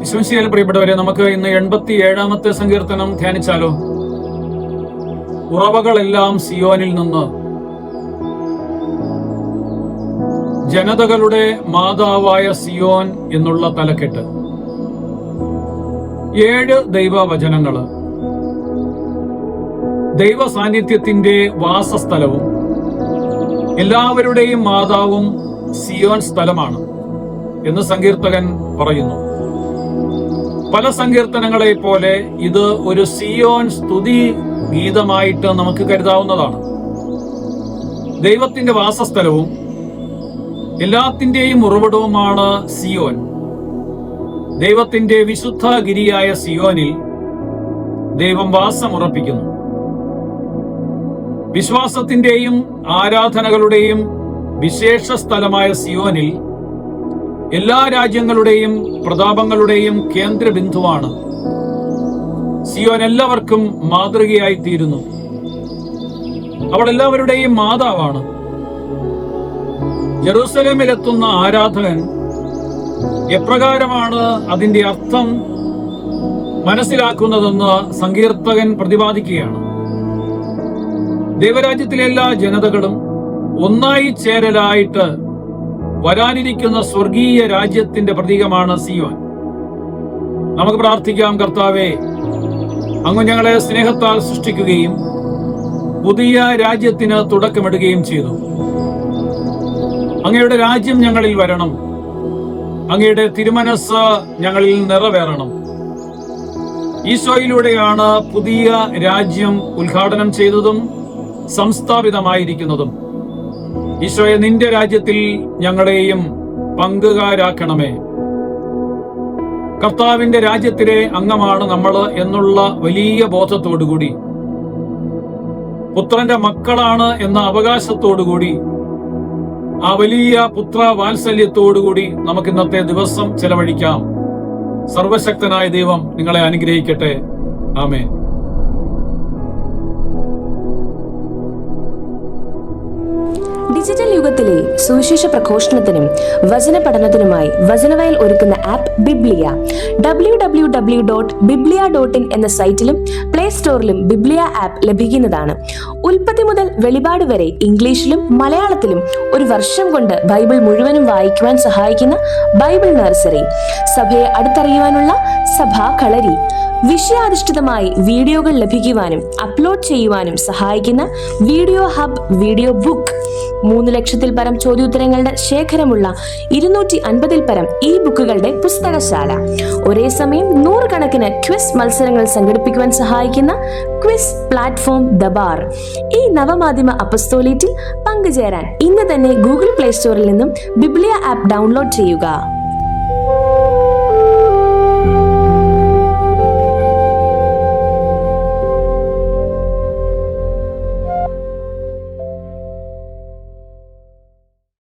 വിശ്വസിയാൽ പ്രിയപ്പെട്ടവരെ, നമുക്ക് ഇന്ന് 87-ാമത്തെ സങ്കീർത്തനം ധ്യാനിച്ചാലോ? ഉറവകളെല്ലാം സിയോനിൽ നിന്ന്, ജനതകളുടെ മാതാവായ സിയോൻ എന്നുള്ള തലക്കെട്ട്. 7 ദൈവവചനങ്ങള് ദൈവ സാന്നിധ്യത്തിന്റെ വാസസ്ഥലവും എല്ലാവരുടെയും മാതാവും സിയോൻ സ്ഥലമാണ് എന്ന് സങ്കീർത്തകൻ പറയുന്നു. പല സങ്കീർത്തനങ്ങളെ പോലെ ഇത് ഒരു സിയോൻ സ്തുതി ഗീതമായിട്ട് നമുക്ക് കരുതാവുന്നതാണ്. ദൈവത്തിന്റെ വാസസ്ഥലവും എല്ലാത്തിന്റെയും ഉറവിടവുമാണ് സിയോൻ. ദൈവത്തിന്റെ വിശുദ്ധ ഗിരിയായ സിയോനിൽ ദൈവം വാസമുറപ്പിക്കുന്നു. വിശ്വാസത്തിന്റെയും ആരാധനകളുടെയും വിശേഷ സ്ഥലമായ സിയോനിൽ എല്ലാ രാജ്യങ്ങളുടെയും പ്രതാപങ്ങളുടെയും കേന്ദ്രബിന്ദുവാണ്. സിയോൻ എല്ലാവർക്കും മാതൃകയായി തീരുന്നു. അവൾ എല്ലാവരുടെയും മാതാവാണ്. ജെറൂസലേമിലെത്തുന്ന ആരാധകൻ എപ്രകാരമാണ് അതിന്റെ അർത്ഥം മനസ്സിലാക്കുന്നതെന്ന് സങ്കീർത്തകൻ പ്രതിപാദിക്കുകയാണ്. ദൈവരാജ്യത്തിലെ എല്ലാ ജനതകളും ഒന്നായി ചേരലായിട്ട് വരാനിരിക്കുന്ന സ്വർഗീയ രാജ്യത്തിന്റെ പ്രതീകമാണ് സിയോൻ. നമുക്ക് പ്രാർത്ഥിക്കാം. കർത്താവേ, അങ്ങ് ഞങ്ങളെ സ്നേഹത്താൽ സൃഷ്ടിക്കുകയും പുതിയ രാജ്യത്തിന് തുടക്കമിടുകയും ചെയ്തു. അങ്ങയുടെ രാജ്യം ഞങ്ങളിൽ വരണം. അങ്ങയുടെ തിരുമനസ് ഞങ്ങളിൽ നിറവേറണം. ഈശോയിലൂടെയാണ് പുതിയ രാജ്യം ഉദ്ഘാടനം ചെയ്തതും സംസ്ഥാപിതമായിരിക്കുന്നതും. ഈശോയെ, നിന്റെ രാജ്യത്തിൽ ഞങ്ങളെയും പങ്കുകാരാക്കണമേ. കർത്താവിന്റെ രാജ്യത്തിലെ അംഗമാണ് നമ്മൾ എന്നുള്ള വലിയ ബോധത്തോടുകൂടി, പുത്രന്റെ മക്കളാണ് എന്ന അവകാശത്തോടുകൂടി, ആ വലിയ പുത്ര വാത്സല്യത്തോടുകൂടി നമുക്ക് ഇന്നത്തെ ദിവസം ചെലവഴിക്കാം. സർവശക്തനായ ദൈവം നിങ്ങളെ അനുഗ്രഹിക്കട്ടെ. ആമേൻ. ഡിജിറ്റൽ യുഗത്തിലെ സുവിശേഷ പ്രഘോഷണത്തിനും വചന പഠനത്തിനുമായി വചനവയൽ ഒരുക്കുന്ന ആപ്പ് ബിബ്ലിയ. www.biblia.in എന്ന സൈറ്റിലും പ്ലേ സ്റ്റോറിലും ബിബ്ലിയ ആപ്പ് ലഭിക്കുന്നതാണ്. ഉൽപ്പത്തി മുതൽ വെളിപാട് വരെ ഇംഗ്ലീഷിലും മലയാളത്തിലും ഒരു വർഷം കൊണ്ട് ബൈബിൾ മുഴുവനും വായിക്കുവാൻ സഹായിക്കുന്ന ബൈബിൾ നഴ്സറി, സഭയെ അടുത്തറിയുവാനുള്ള സഭാ കളരി, വിഷയാധിഷ്ഠിതമായി വീഡിയോകൾ ലഭിക്കുവാനും അപ്ലോഡ് ചെയ്യുവാനും സഹായിക്കുന്ന വീഡിയോ ഹബ് വീഡിയോ ബുക്ക്, 3 ലക്ഷത്തിൽ പരം ചോദ്യോത്തരങ്ങളുടെ ശേഖരമുള്ള 250-ൽ പരം ഈ ബുക്കുകളുടെ പുസ്തകശാല, ഒരേ സമയം 100 കണക്കിന് ക്വിസ് മത്സരങ്ങൾ സംഘടിപ്പിക്കുവാൻ സഹായിക്കുന്ന ക്വിസ് പ്ലാറ്റ്ഫോം ദബാർ. ഈ നവമാധ്യമ അപ്പസ്തോലേറ്റിൽ പങ്കുചേരാൻ ഇന്ന് തന്നെ ഗൂഗിൾ പ്ലേ സ്റ്റോറിൽ നിന്നും ബിബ്ലിയ ആപ്പ് ഡൗൺലോഡ് ചെയ്യുക.